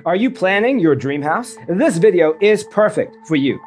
Are you planning your dream house? This video is perfect for you.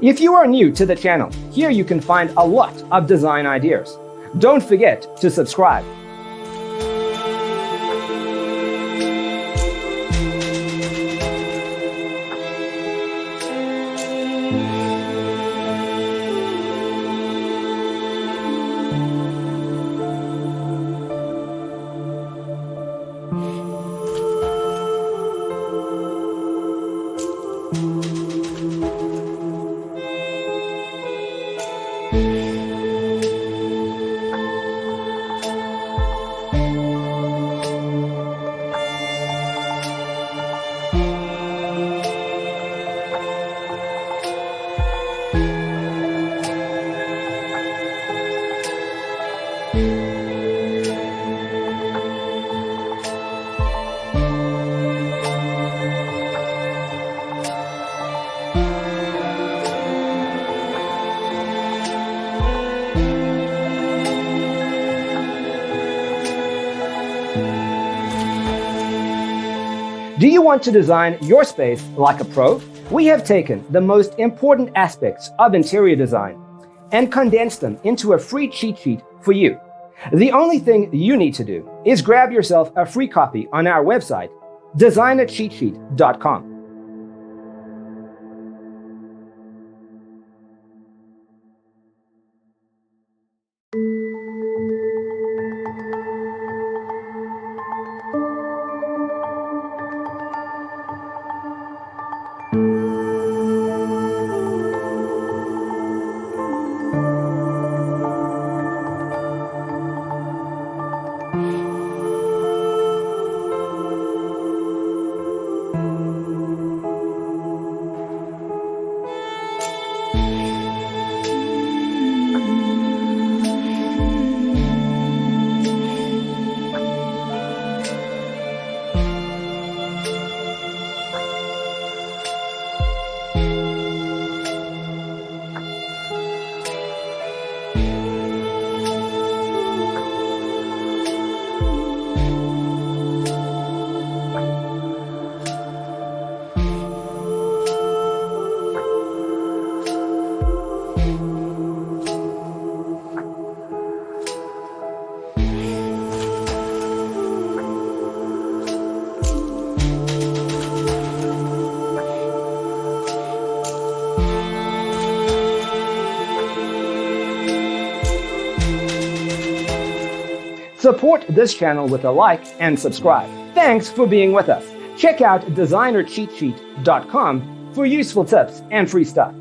If you are new to the channel, here you can find a lot of design ideas. Don't forget to subscribe. Do you want to design your space like a pro? We have taken the most important aspects of interior design and condensed them into a free cheat sheet for you. The only thing you need to do is grab yourself a free copy on our website, designercheatsheet.com. Support this channel with a like and subscribe. Thanks for being with us. Check out designercheatsheet.com for useful tips and free stuff.